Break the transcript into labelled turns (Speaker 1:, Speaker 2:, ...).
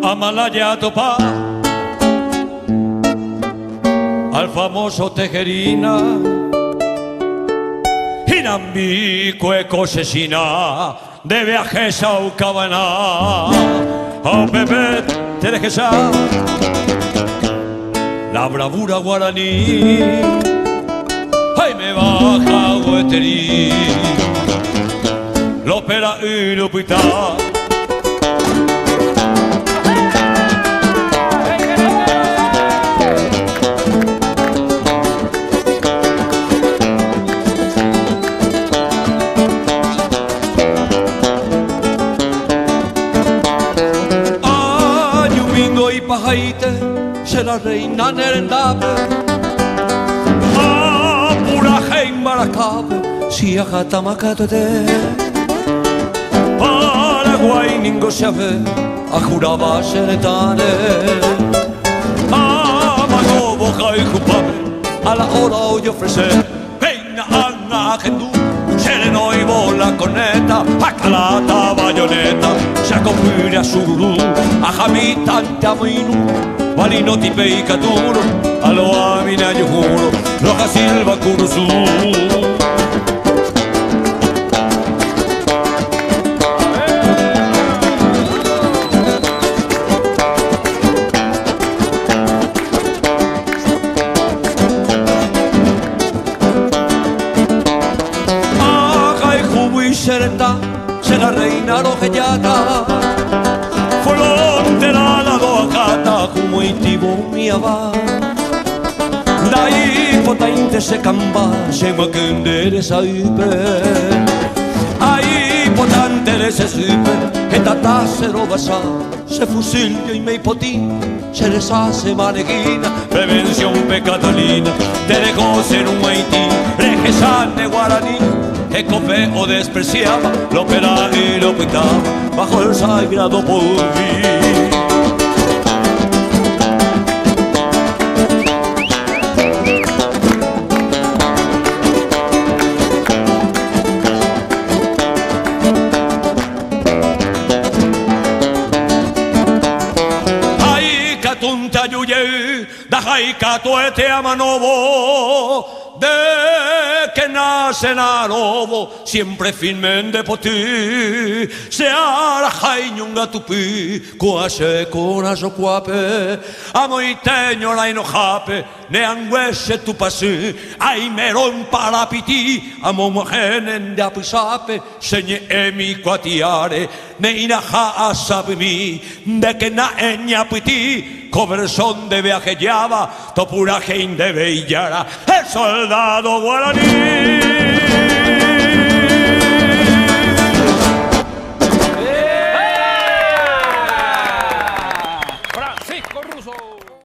Speaker 1: Amalaya topa al famoso Tejerina, Inambi cuecosesina de viajes a Ucabana, a bebé te dejes a la bravura guaraní, ay me baja hueterí, lo pera y lo pita. Pajaite se la reina nerendabe apuraje imbaracabe si agata macatote Paraguay ningo se ave a juraba senetane a mano boca y jupabe a la hora hoy ofrecer reina ana gendú sereno y bola corneta a calata bayoneta se acopire a surú a jamitante a minu valino tipe y caturo a lo amina yo juro roja silva curuzú. Serta, se la reina rojellata, frontera la doacata, como itibo miaba. Dai potente se camba, se macundere saipe. Ai potente se supe, che tata se robasa, se fusilio y me poti, se les hace manequina, prevención pecatolina, te dejó en un haití, rejesane guaraní. Que cofé o despreciaba, lo operaba y lo pintaba bajo el sagrado polví. Ay, catunta yuye, dajai catuete a manobo. De que nace narobo, siempre firmen de poti, se arajañunga tupi, cuase con asocuape, amoiteño la enojape, neanguese tu pasi, ay merón para piti, amomogenen de apisape, señe emi cuatiare, neinaja asabimi, de que na eña piti, coversón de viaje llava, topuraje de bellara, el soldado guaraní.